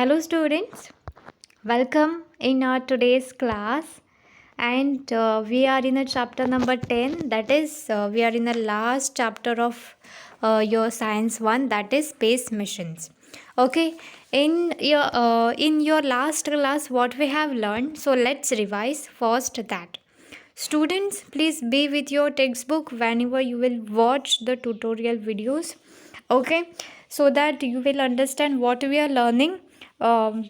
Hello, students. Welcome in our today's class, and we are in a chapter number 10. That is, we are in the last chapter of your science one. That is space missions. Okay. In your last class, what we have learned. So let's revise first that. Students, please be with your textbook whenever you will watch the tutorial videos. Okay, so that you will understand what we are learning,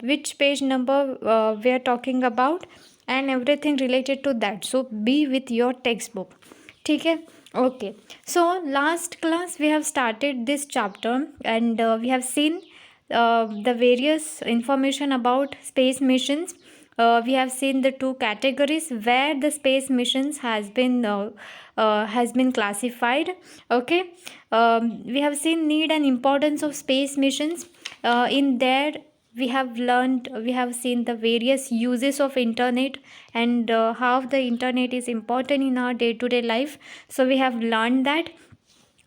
which page number we are talking about, and everything related to that. So be with your textbook. ठीक है. Okay, so last class we have started this chapter, and we have seen the various information about space missions. We have seen the two categories where the space missions has been classified. Okay, we have seen need and importance of space missions. In there we have seen the various uses of internet, and how the internet is important in our day to day life. So we have learned that.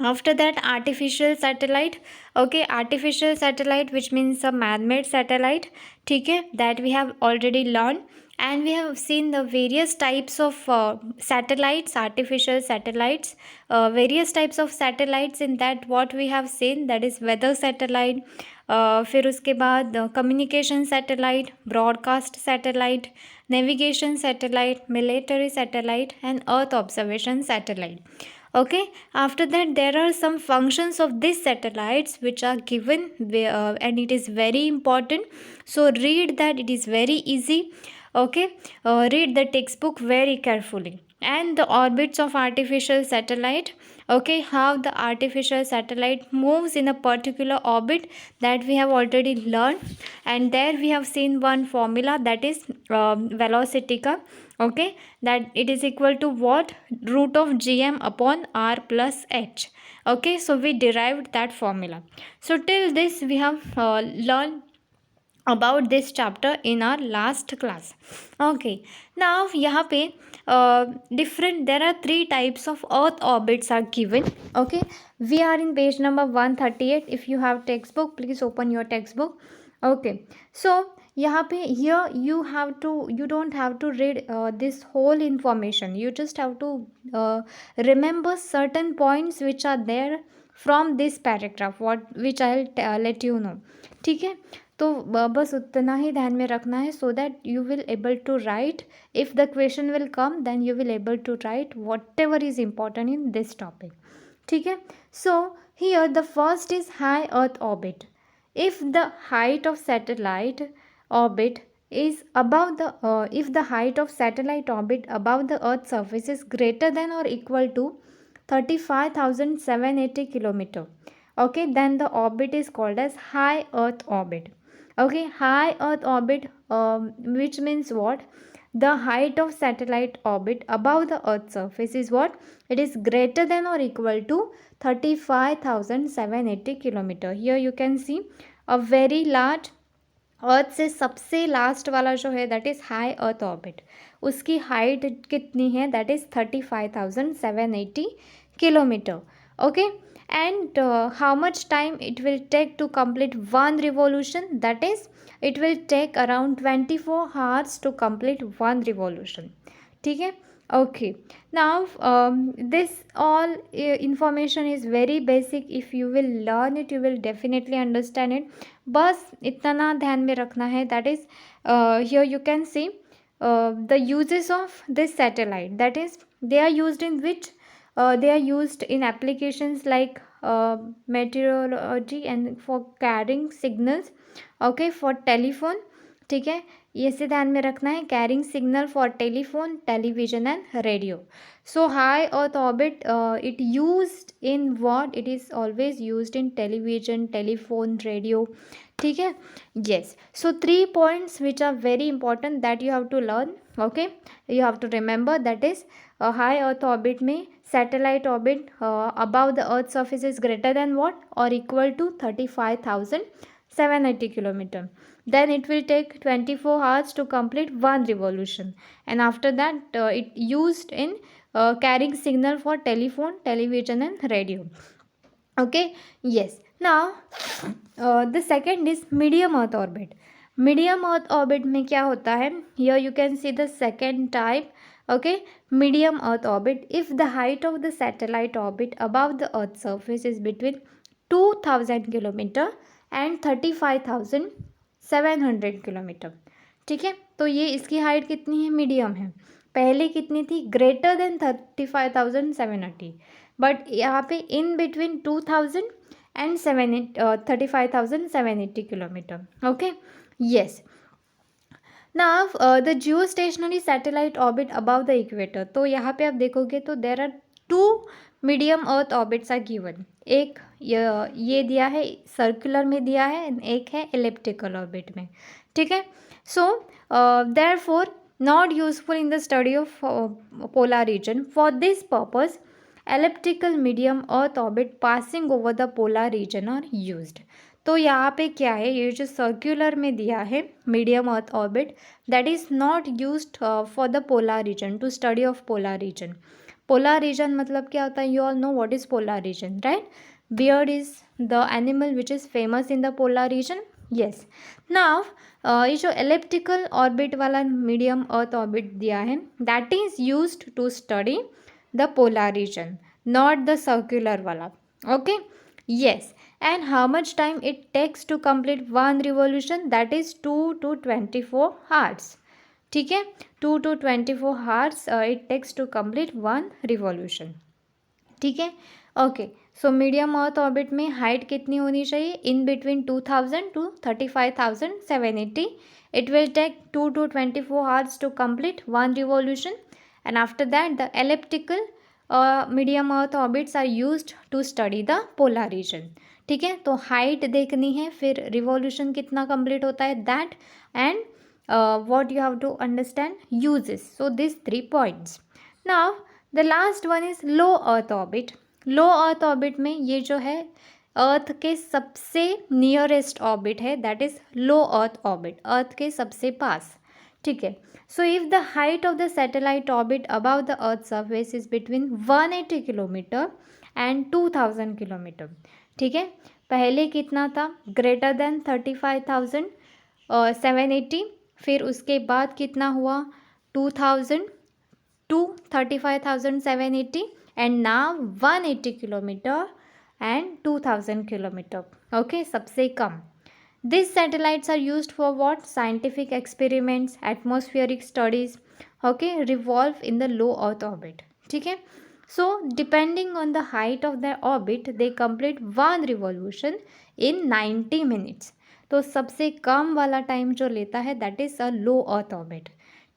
After that, artificial satellite. Okay, artificial satellite, which means a man-made satellite. ठीक है, that we have already learned. And we have seen the various types of satellites, artificial satellites, various types of satellites. In that, what we have seen, that is weather satellite, फिर उसके बाद communication satellite, broadcast satellite, navigation satellite, military satellite, and earth observation satellite. Okay, after that there are some functions of these satellites which are given, and it is very important. So read that, it is very easy. Okay, read the textbook very carefully. And the orbits of artificial satellite. Okay, how the artificial satellite moves in a particular orbit, that we have already learned. And there we have seen one formula, that is velocity ka. Okay, that it is equal to what? Root of gm upon r plus h. Okay, so we derived that formula. So till this we have learned about this chapter in our last class. Okay, now यहाँ पे different, there are three types of earth orbits are given. Okay, we are in page number 138. If you have textbook, please open your textbook. Okay, so यहाँ पे, here you don't have to read this whole information. You just have to remember certain points which are there from this paragraph, which I'll let you know. ठीक है, तो बस उतना ही ध्यान में रखना है, so that you will able to write. If the question will come, then you will able to write whatever is important in this topic. ठीक है, so here the first is high earth orbit. if the height of satellite orbit is above the if the height of satellite orbit above the earth surface is greater than or equal to 35,780 kilometer, okay, then the orbit is called as high earth orbit. Okay, high earth orbit, which means what? The height of satellite orbit above the earth surface is what? It is greater than or equal to 35,780 kilometer. Here you can see a very large earth से सबसे last वाला जो है, that is high earth orbit. उसकी height कितनी है? That is 35,780 kilometre. Okay, and how much time it will take to complete one revolution? That is it will take around 24 hours to complete one revolution. ठीक है, okay, now this all information is very basic. If you will learn it, you will definitely understand it. बस इतना ध्यान में रखना है. that is here you can see the uses of this satellite, that is they are used in which they are used in applications like meteorology and for carrying signals. Okay, for telephone. ठीक है, ये से ध्यान में रखना है. Carrying signal for telephone, television and radio. So high earth orbit, it used in what? It is always used in television, telephone, radio. ठीक है, yes. So 3 points which are very important that you have to learn. Okay, you have to remember, that is high earth orbit में satellite orbit above the earth surface is greater than what? और equal to 35,780 kilometer. Then it will take 24 hours to complete one revolution, and after that it used in carrying signal for telephone, television and radio. Okay, yes. Now the second is medium earth orbit. Medium earth orbit में क्या होता है, here you can see the second type. Okay, medium earth orbit, if the height of the satellite orbit above the earth surface is between 2000 kilometre and 35,700 kilometre. ठीक है, तो ये इसकी height कितनी है, मीडियम है. पहले कितनी थी, ग्रेटर देन 35,780, बट यहाँ पे in between 2000 and 35,780 kilometre. Okay, yes. Now the geostationary satellite orbit above the equator, तो यहाँ पे आप देखोगे तो there are two medium earth orbits are given. एक ये दिया है सर्कुलर में दिया है, एक है एलिप्टिकल ऑर्बिट में. ठीक है, सो therefore not useful in the study of polar region. For this purpose, elliptical medium earth orbit passing over the polar region are used. तो यहाँ पे क्या है, ये जो सर्कुलर में दिया है medium earth orbit, that is not used for the polar region, to study of polar region. Polar region मतलब क्या होता है, you all know what is polar region, right? Bear is the animal which is famous in the polar region. Yes. Now ये जो elliptical orbit वाला medium earth orbit दिया है, that is used to study the polar region, not the circular वाला. Okay, yes. And how much time it takes to complete one revolution, that is 2 to 24 hours. ठीक है, 2 to 24 hours it takes to complete one revolution. ठीक है, okay. So medium earth orbit में height कितनी होनी चाहिए, in between 2000 to 35,780. इट will टेक 2 to 24 hours to complete one revolution. And after that the elliptical medium earth orbits are used to study the polar region. ठीक है, तो height देखनी है, फिर रिवॉल्यूशन कितना कंप्लीट होता है, that, and what you have to understand usages. So this 3 points. Now the last one is low earth orbit. Low earth orbit में ये जो है अर्थ के सबसे नियरेस्ट ऑर्बिट है, that is low earth orbit, earth के सबसे पास. ठीक है, so if the height of the satellite orbit above the earth surface is between 180 kilometre and 2000 kilometre. ठीक है, पहले कितना था, ग्रेटर देन 35,780, फिर उसके बाद कितना हुआ 2000 to 35,780 and now 180 kilometre and 2000 kilometre. Okay, सबसे कम. These satellites are used for what? Scientific experiments, atmospheric studies, okay, revolve in the low earth orbit. ठीक है, so depending on the height of their orbit, they complete one revolution in 90 minutes. तो सबसे कम वाला time जो लेता है, that is a low earth orbit.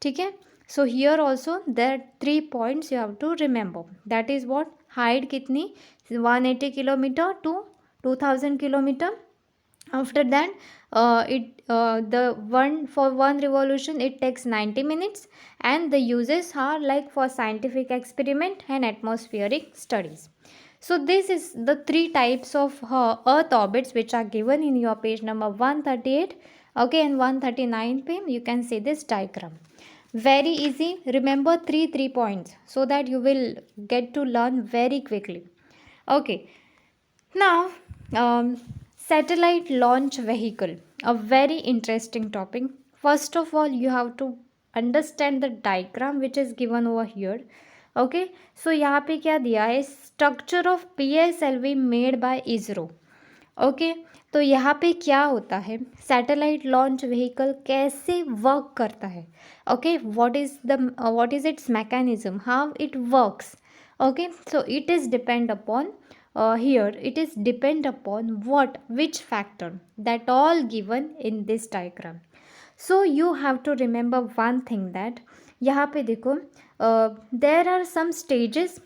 ठीक है, so here also there are 3 points you have to remember. That is what? Height कितनी, 180 kilometre to 2000 kilometre. After that the one revolution it takes 90 minutes, and the uses are like for scientific experiment and atmospheric studies. So this is the 3 types of earth orbits which are given in your page number 138. Okay, and 139 पे you can see this diagram. Very easy, remember 3 points so that you will get to learn very quickly. Okay, now satellite launch vehicle, a very interesting topic. First of all, you have to understand the diagram which is given over here. Okay, so यहाँ पे क्या दिया है, structure of PSLV made by ISRO. Okay, तो यहाँ पे क्या होता है, सैटेलाइट लॉन्च व्हीकल कैसे वर्क करता है. Okay, what is it's mechanism, how it works. Okay, so it is depend upon here it is depend upon which factor, that all given in this diagram. So you have to remember one thing, that यहाँ पे देखो there are some stages.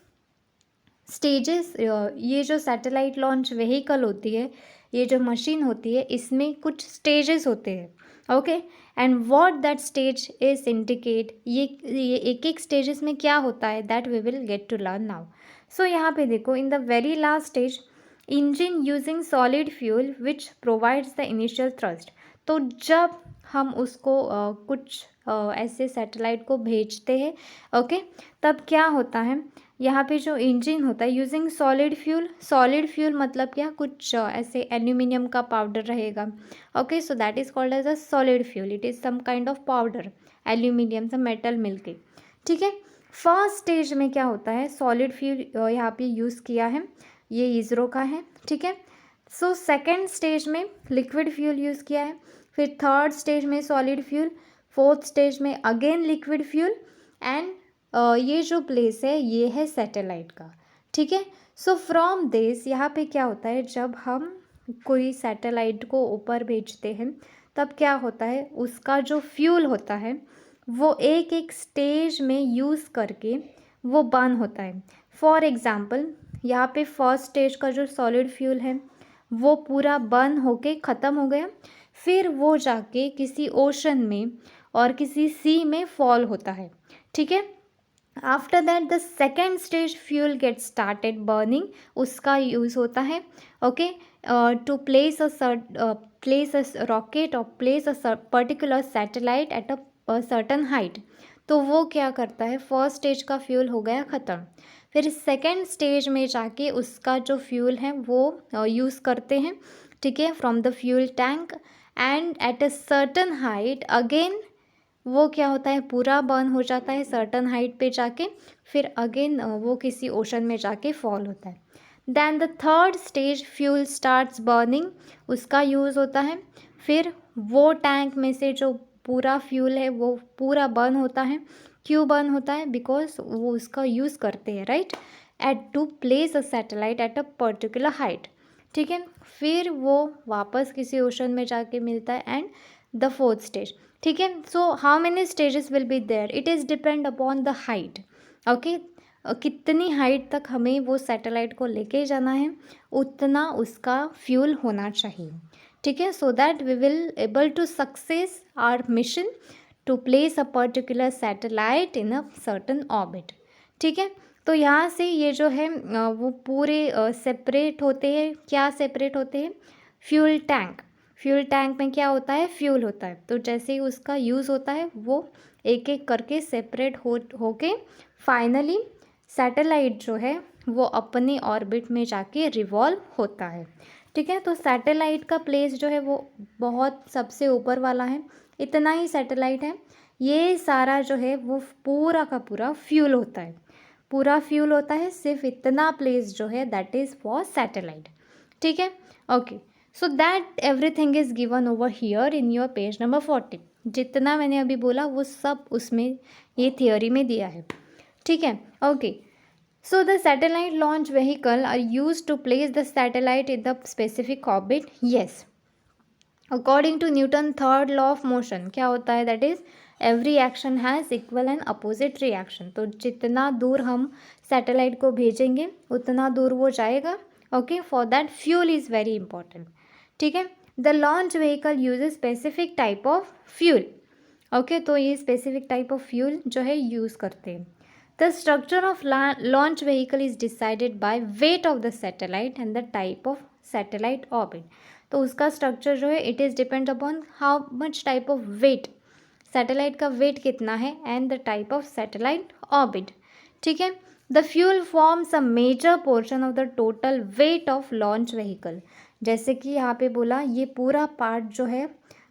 ये जो satellite launch vehicle होती है, ये जो machine होती है, इसमें कुछ स्टेजेस होते हैं. Okay, and what that stage is indicate, ये एक स्टेजेस में क्या होता है, that we will get to learn now. So यहाँ पे देखो, in the very last stage, engine using solid fuel which provides the initial thrust. तो जब हम उसको कुछ ऐसे सैटेलाइट को भेजते हैं, ओके, तब क्या होता है, यहाँ पे जो इंजन होता है using solid fuel, solid fuel मतलब क्या, कुछ ऐसे एल्यूमिनियम का पाउडर रहेगा, okay, so that is called as a solid fuel, it is some kind of powder, aluminium से मेटल मिलके, ठीक है। फर्स्ट स्टेज में क्या होता है, सॉलिड फ्यूल यहाँ पे यूज़ किया है, ये इसरो का है, ठीक है। सो सेकेंड स्टेज में लिक्विड फ्यूल यूज़ किया है, फिर थर्ड स्टेज में सॉलिड फ्यूल, फोर्थ स्टेज में अगेन लिक्विड फ्यूल, एंड ये जो प्लेस है ये है सैटेलाइट का, ठीक है। सो फ्रॉम दिस यहाँ पे क्या होता है, जब हम कोई सैटेलाइट को ऊपर भेजते हैं तब क्या होता है, उसका जो फ्यूल होता है वो एक एक स्टेज में यूज़ करके वो बर्न होता है। फॉर एग्ज़ाम्पल यहाँ पे फर्स्ट स्टेज का जो सॉलिड फ्यूल है वो पूरा बर्न होके ख़त्म हो गया, फिर वो जाके किसी ओशन में और किसी सी में फॉल होता है, ठीक है। After that the second stage fuel get started burning, उसका यूज़ होता है, okay, to place a rocket और place a particular satellite at a certain height. तो वो क्या करता है, फर्स्ट स्टेज का फ्यूल हो गया ख़त्म, फिर सेकेंड स्टेज में जाके उसका जो फ्यूल है वो यूज़ करते हैं, ठीक है, from the fuel tank, and eight a certain height again वो क्या होता है, पूरा बर्न हो जाता है सर्टन हाइट पे जाके, फिर अगेन वो किसी ओशन में जाके फॉल होता है। Then the third stage fuel starts burning, उसका यूज़ होता है, फिर वो टैंक में से जो पूरा फ्यूल है वो पूरा बर्न होता है। क्यों बर्न होता है, बिकॉज वो उसका यूज़ करते हैं, right, at to place a satellite at a particular height, ठीक है। फिर वो वापस किसी ओशन में जाके मिलता है, एंड द फोर्थ स्टेज, ठीक है। So how many stages will be there, it is depend upon the height, okay, कितनी हाइट तक हमें वो सैटेलाइट को लेके जाना है उतना उसका फ्यूल होना चाहिए, ठीक है, so that we will able to success our mission to place a particular satellite in a certain orbit, ठीक है। तो यहाँ से ये जो है वो पूरे सेपरेट होते हैं, क्या सेपरेट होते हैं, फ्यूल टैंक, फ्यूल टैंक में क्या होता है, फ्यूल होता है, तो जैसे ही उसका यूज़ होता है वो एक एक करके सेपरेट होके फाइनली सैटेलाइट जो है वो अपनी ऑर्बिट में जाके रिवॉल्व होता है, ठीक है। तो सैटेलाइट का प्लेस जो है वो बहुत सबसे ऊपर वाला है, इतना ही सैटेलाइट है, ये सारा जो है वो पूरा का पूरा फ्यूल होता है, पूरा फ्यूल होता है, सिर्फ इतना प्लेस जो है दैट इज़ फॉर सैटेलाइट, ठीक है, okay. So that everything is given over here in your page number 40, जितना मैंने अभी बोला वो सब उसमें ये थियोरी में दिया है, ठीक है, okay. So the satellite launch vehicle are use to place the satellite in the specific orbit, yes, according to Newton third law of motion, क्या होता है, that is every action has equal and opposite reaction, तो जितना दूर हम satellite को भेजेंगे उतना दूर वो जाएगा, okay, for that fuel is very important, ठीक है। The launch vehicle uses specific type of fuel, okay, तो ये स्पेसिफिक टाइप ऑफ फ्यूल जो है यूज़ करते हैं। The structure of launch vehicle is decided by weight of the satellite and the type of satellite orbit, तो उसका structure जो है it is depend upon how much type of weight, satellite का weight कितना है, and the type of satellite orbit, ठीक है। The fuel forms a major portion of the total weight of launch vehicle, जैसे कि यहाँ पे बोला ये पूरा पार्ट जो है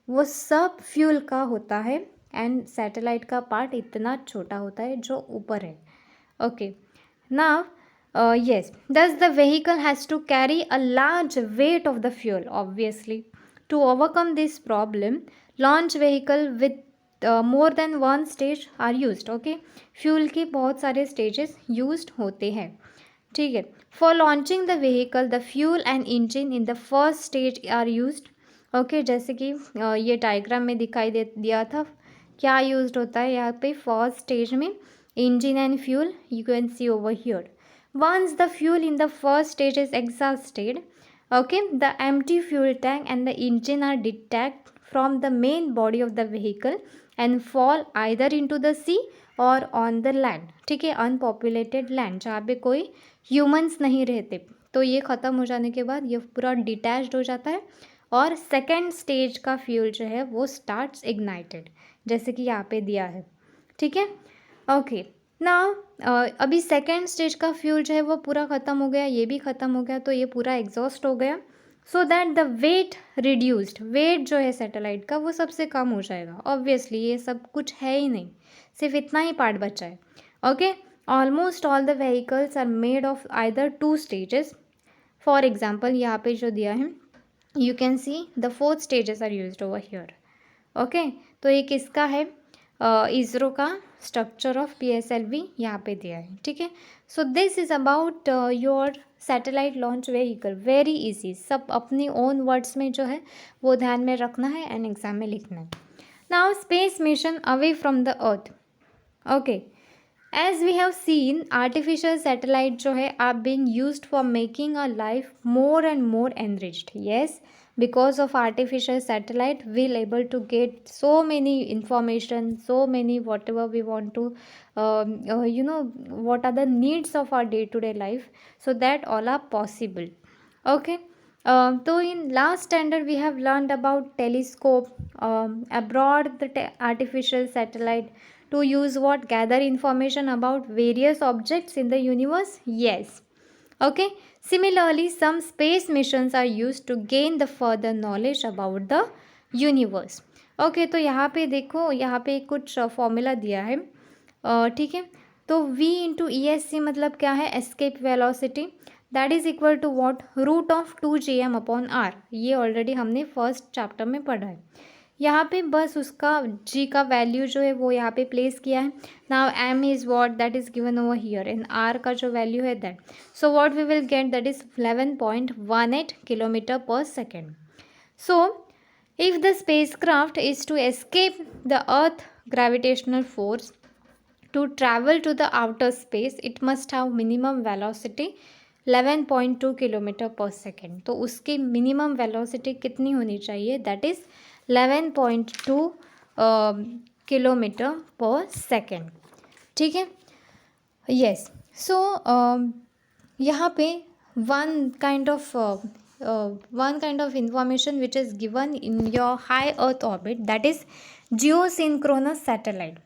वो सब फ्यूल का होता है, एंड सैटेलाइट का पार्ट इतना छोटा होता है जो ऊपर है, okay. Now yes, thus the vehicle has to carry a large weight of the fuel, obviously. To overcome this problem, launch vehicle with more than one stage are used, okay, fuel के बहुत सारे stages used होते हैं, ठीक है। For launching the vehicle the fuel and engine in the first stage are used, okay, जैसे कि ये डायग्राम में दिखाई दे दिया था क्या यूज्ड होता है यहाँ पे फर्स्ट स्टेज में, engine and fuel, you can C over here. Once the fuel in the first stage is exhausted, okay, the empty fuel tank and the engine are detached from the main body of the vehicle and fall either into the sea or on the land, ठीक है, अनपॉपुलेटेड land जहाँ पे कोई humans नहीं रहते, तो ये ख़त्म हो जाने के बाद ये पूरा डिटैच्ड हो जाता है और सेकेंड स्टेज का फ्यूल जो है वो स्टार्ट्स इग्नाइटेड, जैसे कि यहाँ पे दिया है, ठीक है, ओके। ना अभी सेकेंड स्टेज का फ्यूल जो है वो पूरा ख़त्म हो गया, ये भी ख़त्म हो गया, तो ये पूरा एग्जॉस्ट हो गया। So that the weight reduced, weight जो है सैटेलाइट का वो सबसे कम हो जाएगा। ऑब्वियसली ये सब कुछ है ही नहीं, सिर्फ इतना ही पार्ट बचा है। Okay, almost all the vehicles are made of either 2 stages. For example यहाँ पे जो दिया है, you can see the 4th stages are used over here. Okay, तो ये किसका है, इसरो का स्ट्रक्चर ऑफ PSLV यहाँ पे दिया है। ठीक है, so this is about your satellite launch vehicle, very easy. सब अपनी ओन वर्ड्स में जो है वो ध्यान में रखना है एंड एग्जाम में लिखना है। Now space mission away from the earth. Okay, as we have seen artificial satellite जो है are being used for making a life more and more enriched. Yes, because of artificial satellite we'll able to get so many information, so many whatever we want to what are the needs of our day to day life, so that all are possible. Okay, so in last standard we have learned about telescope, abroad the artificial satellite to use what, gather information about various objects in the universe. Yes. Okay, similarly some space missions are used to gain the further knowledge about the universe. Okay, तो यहाँ पे देखो, यहाँ पे कुछ formula दिया है। ठीक है, तो V इंटू ESC मतलब क्या है, escape velocity, that is equal to what, root of 2gm upon r। ये ऑलरेडी हमने फर्स्ट चैप्टर में पढ़ा है। यहाँ पे बस उसका g का वैल्यू जो है वो यहाँ पे प्लेस किया है। Now m is what, that is given over here, and r का जो वैल्यू है that, so what we will get, that is 11.18 kilometre per second. So if the spacecraft is to escape the earth gravitational force to travel to the outer space, it must have minimum velocity 11.2 kilometre per second. तो उसकी minimum velocity कितनी होनी चाहिए, that is 11.2 kilometre per second. ठीक है, yes. सो यहाँ पे one kind of information which is given in your high earth orbit, that is geosynchronous satellite.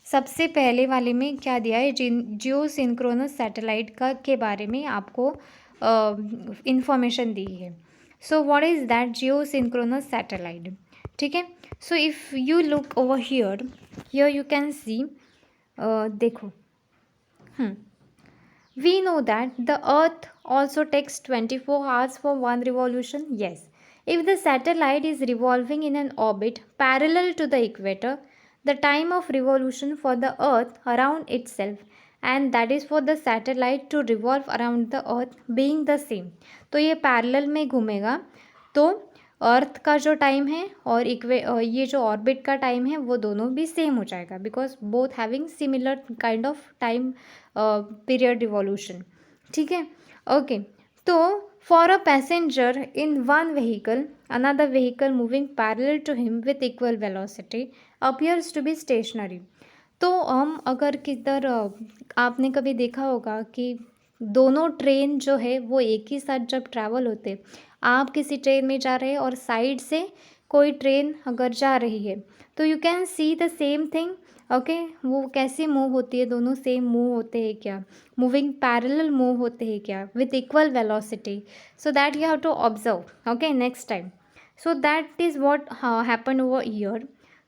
सबसे पहले वाले में क्या दिया है, जियोसिंक्रोनस सैटेलाइट का के बारे में आपको इंफॉर्मेशन दी है। So what is that geosynchronous satellite. ठीक है, so if you look over here you can see, देखो, we know that the earth also takes 24 hours for one revolution. Yes, if the satellite is revolving in an orbit parallel to the equator, the time of revolution for the earth around itself, and that is for the satellite to revolve around the earth being the same। तो ये parallel में घूमेगा, तो अर्थ का जो time है और ये जो ऑर्बिट का टाइम है वो दोनों भी सेम हो जाएगा, because both having similar kind of time period revolution. ठीक है, ओके। तो for a passenger in one vehicle, another vehicle moving parallel to him with equal velocity appears to be stationary। तो हम अगर किधर आपने कभी देखा होगा कि दोनों ट्रेन जो है वो एक ही साथ जब ट्रैवल होते, आप किसी ट्रेन में जा रहे हैं और साइड से कोई ट्रेन अगर जा रही है, तो you can see the same thing. Okay, वो कैसे मूव होती है, दोनों सेम मूव होते हैं क्या, मूविंग पैरेलल मूव होते हैं क्या, with equal velocity, so that you have to observe. Okay, next time. So that is what happened over here.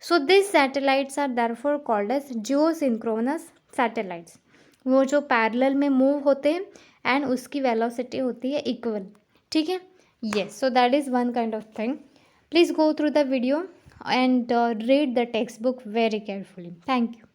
So these satellites are therefore called as geosynchronous satellites। वो जो parallel में move होते हैं and उसकी velocity होती है equal. ठीक है, yes, so that is one kind of thing। Please go through the video and read the textbook very carefully। Thank you।